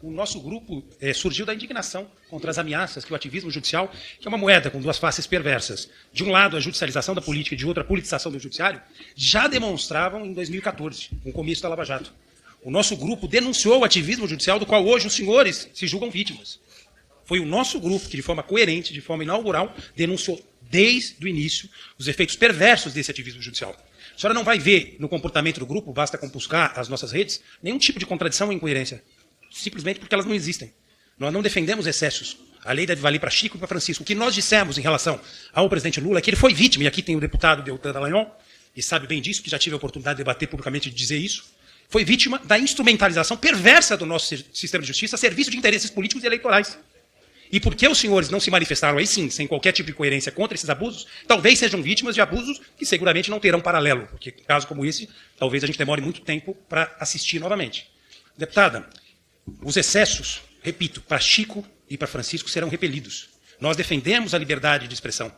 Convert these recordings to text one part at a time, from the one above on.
o nosso grupo surgiu da indignação contra as ameaças que o ativismo judicial, que é uma moeda com duas faces perversas, de um lado a judicialização da política e de outro a politização do judiciário, já demonstravam em 2014, com o começo da Lava Jato. O nosso grupo denunciou o ativismo judicial do qual hoje os senhores se julgam vítimas. Foi o nosso grupo que, de forma coerente, de forma inaugural, denunciou desde o início os efeitos perversos desse ativismo judicial. A senhora não vai ver no comportamento do grupo, basta compuscar as nossas redes, nenhum tipo de contradição ou incoerência. Simplesmente porque elas não existem. Nós não defendemos excessos. A lei deve valer para Chico e para Francisco. O que nós dissemos em relação ao presidente Lula é que ele foi vítima, e aqui tem o deputado Deltan Dallagnol, e sabe bem disso, que já tive a oportunidade de debater publicamente de dizer isso, foi vítima da instrumentalização perversa do nosso sistema de justiça a serviço de interesses políticos e eleitorais. E porque os senhores não se manifestaram aí sim, sem qualquer tipo de coerência contra esses abusos, talvez sejam vítimas de abusos que seguramente não terão paralelo, porque caso como esse, talvez a gente demore muito tempo para assistir novamente. Deputada, os excessos, repito, para Chico e para Francisco serão repelidos. Nós defendemos a liberdade de expressão,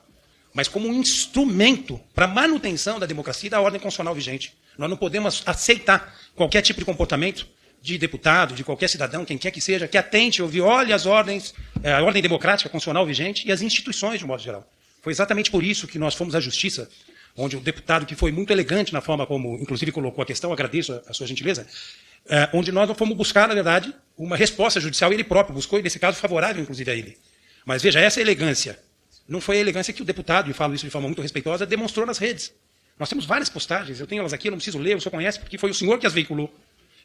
mas como um instrumento para a manutenção da democracia e da ordem constitucional vigente. Nós não podemos aceitar qualquer tipo de comportamento de deputado, de qualquer cidadão, quem quer que seja, que atente ou viole as ordens, a ordem democrática constitucional vigente e as instituições de um modo geral. Foi exatamente por isso que nós fomos à Justiça, onde o deputado, que foi muito elegante na forma como, inclusive, colocou a questão, agradeço a sua gentileza, onde nós fomos buscar, na verdade, uma resposta judicial, ele próprio buscou, e nesse caso, favorável, inclusive, a ele. Mas, veja, essa elegância não foi a elegância que o deputado, e falo isso de forma muito respeitosa, demonstrou nas redes. Nós temos várias postagens, eu tenho elas aqui, eu não preciso ler, o senhor conhece, porque foi o senhor que as veiculou,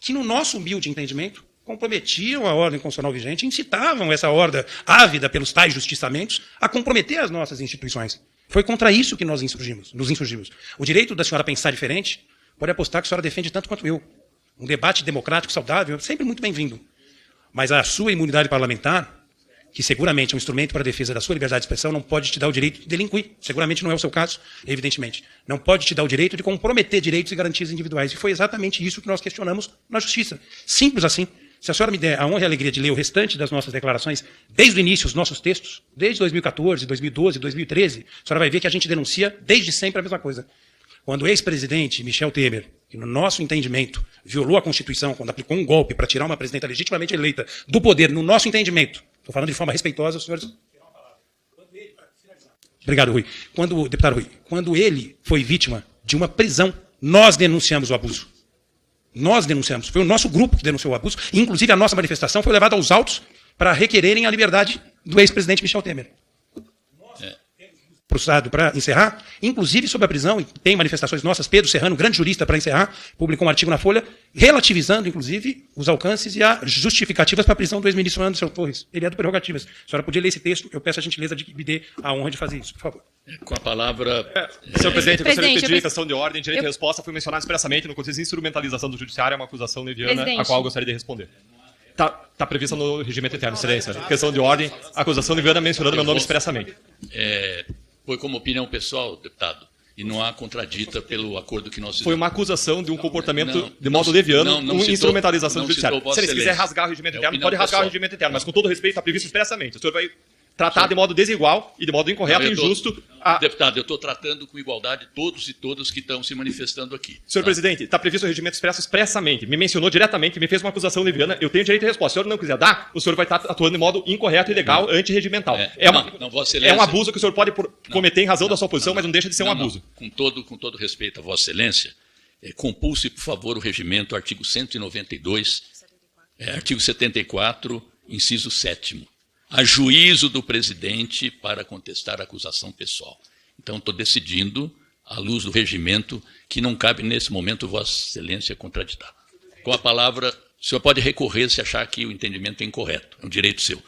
que, no nosso humilde entendimento, comprometiam a ordem constitucional vigente, incitavam essa horda ávida pelos tais justiçamentos a comprometer as nossas instituições. Foi contra isso que nós nos insurgimos. O direito da senhora pensar diferente, pode apostar que a senhora defende tanto quanto eu. Um debate democrático saudável, sempre muito bem-vindo. Mas a sua imunidade parlamentar, que seguramente é um instrumento para a defesa da sua liberdade de expressão, não pode te dar o direito de delinquir. Seguramente não é o seu caso, evidentemente. Não pode te dar o direito de comprometer direitos e garantias individuais. E foi exatamente isso que nós questionamos na Justiça. Simples assim. Se a senhora me der a honra e a alegria de ler o restante das nossas declarações, desde o início, os nossos textos, desde 2014, 2012, 2013, a senhora vai ver que a gente denuncia desde sempre a mesma coisa. Quando o ex-presidente Michel Temer, que no nosso entendimento violou a Constituição, quando aplicou um golpe para tirar uma presidenta legitimamente eleita do poder, no nosso entendimento, estou falando de forma respeitosa, os senhores... Obrigado, Rui. Deputado Rui, quando ele foi vítima de uma prisão, nós denunciamos o abuso. Nós denunciamos. Foi o nosso grupo que denunciou o abuso. Inclusive, a nossa manifestação foi levada aos autos para requererem a liberdade do ex-presidente Michel Temer. Para encerrar, inclusive sobre a prisão, e tem manifestações nossas, Pedro Serrano, grande jurista, para encerrar, publicou um artigo na Folha, relativizando, inclusive, os alcances e as justificativas para a prisão do ex-ministro Anderson Torres. Ele é do Prerrogativas. A senhora podia ler esse texto, eu peço a gentileza de que me dê a honra de fazer isso, por favor. Com a palavra... Senhor presidente, eu gostaria de pedir questão de ordem, direito de resposta, foi mencionado expressamente no contexto de instrumentalização do judiciário, é uma acusação leviana, a qual eu gostaria de responder. Está prevista no regimento interno, excelência. Questão de ordem, acusação leviana mencionando meu nome expressamente. Foi como opinião pessoal, deputado, e não há contradita pelo acordo que nós fizemos. Foi uma acusação de um comportamento de modo leviano, uma instrumentalização do judiciário. Se ele quiser rasgar o regimento interno, pode rasgar o regimento interno, mas com todo respeito está previsto expressamente. O senhor vai tratar de modo desigual e de modo incorreto e injusto. Deputado, eu estou tratando com igualdade todos e todas que estão se manifestando aqui. Senhor presidente, está previsto o regimento expresso expressamente. Me mencionou diretamente, me fez uma acusação leviana, eu tenho direito de resposta. Se o senhor não quiser dar, o senhor vai estar atuando de modo incorreto, ilegal, antirregimental. Vossa Excelência, é um abuso que o senhor pode cometer em razão da sua posição, mas não deixa de ser um abuso. Com todo respeito a Vossa Excelência, compulse, por favor, o regimento, artigo 192, artigo 74, inciso 7º. A juízo do presidente para contestar a acusação pessoal. Então, estou decidindo, à luz do regimento, que não cabe, nesse momento, Vossa Excelência contraditar. Com a palavra, o senhor pode recorrer se achar que o entendimento é incorreto. É um direito seu.